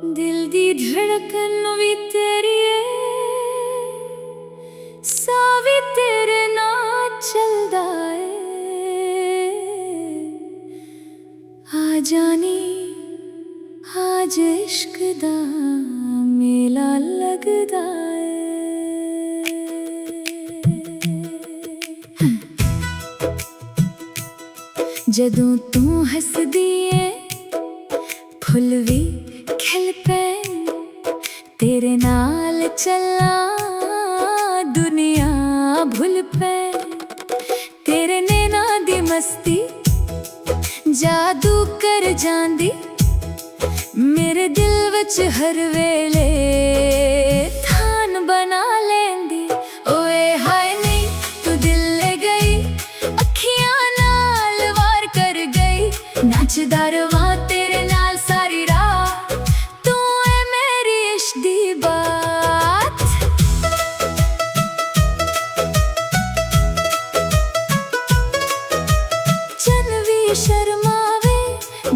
दिल दी धड़कन भी तेरी है, साह भी तेरे नाल चलदा है। आ जानी आज इश्क दा मेला लगदा है। जदों तू हसदी है फुल भी खिल पैन, तेरे नाल चला दुनिया भुल पैन। तेरे नैना दी मस्ती जादू कर जांदी, मेरे दिल विच हर वेले थान बना लेंदी। ओए हाय नहीं तू दिल ले गई, अखियां नाल वार कर गई। नचदा रवां तेरे नाल सारी रात, तू है मेरी इश्क दी बात। चन भी शर्मावे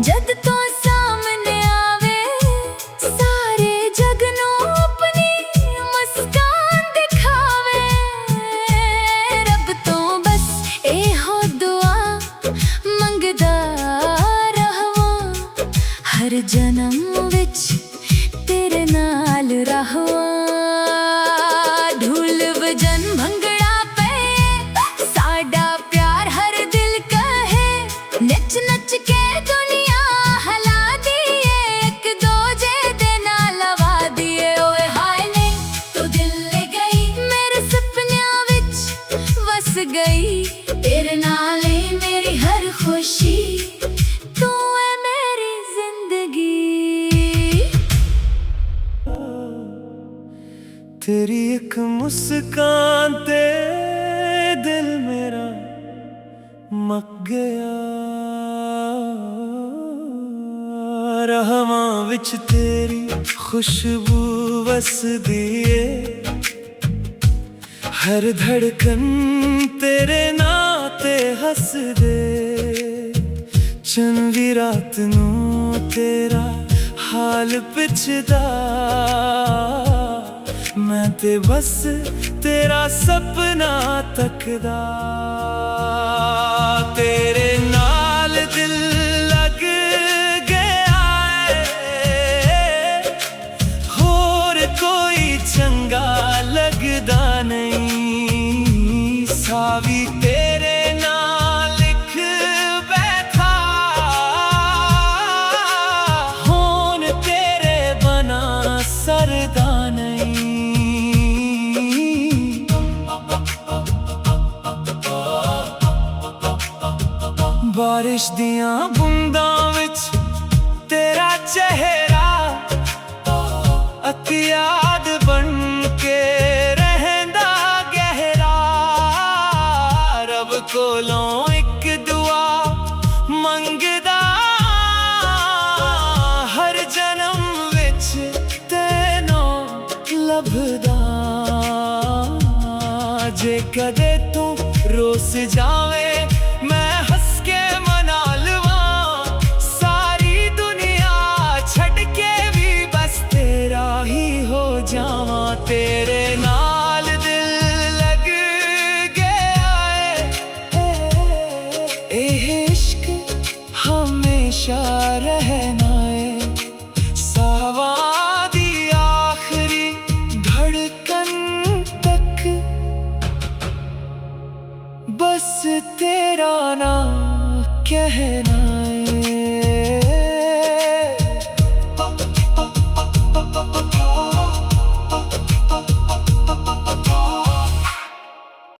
जद तो सामने आवे, सारे जग नू अपनी मुस्कान दिखावे। रब तो बस एहो दुआ मंगदा रहवां, हर जन्म विच तेरे नाल रहवां। ढोल बजन भंगड़ा पे साडा प्यार हर दिल कहे, नच नच के दुनिया हला दिए, एक दूजे दे नाल लवा दिए। ओए हाय ने तू दिल ले गई, मेरे सपनियां विच वस गई। तेरे नाल है मेरी हर खुशी, तू है मेरी जिंदगी। तेरी एक मुस्कान ते दिल मेरा मक गया। रहवां विच तेरी खुशबू वसदी है, हर धड़कन तेरे नाते हस दे। चन भी रात नू तेरा हाल पुछदा, मैं ते बस तेरा सपना तकदा। तेरे नाल दिल लग गया है, होर कोई चंगा लगदा नहीं। सावी तेरे नाल लिख बैठा, होन तेरे बना सरदा नहीं। बारिश दियां बूंदां विच तेरा चेहरा अति याद बन के रहंदा गहरा। रब कोलों एक दुआ मंगदा, हर जन्म विच तैनों लभदा। जे कदे तू रोस जावे मैं हंस के मना लवां, सारी दुनिया छड़ के भी बस तेरा ही हो जावां। तेरे नाल दिल लग गया है, एह इश्क हमेशा रहना है। सावां दी आखिरी धड़कन तक बस तेरा नाम कहना।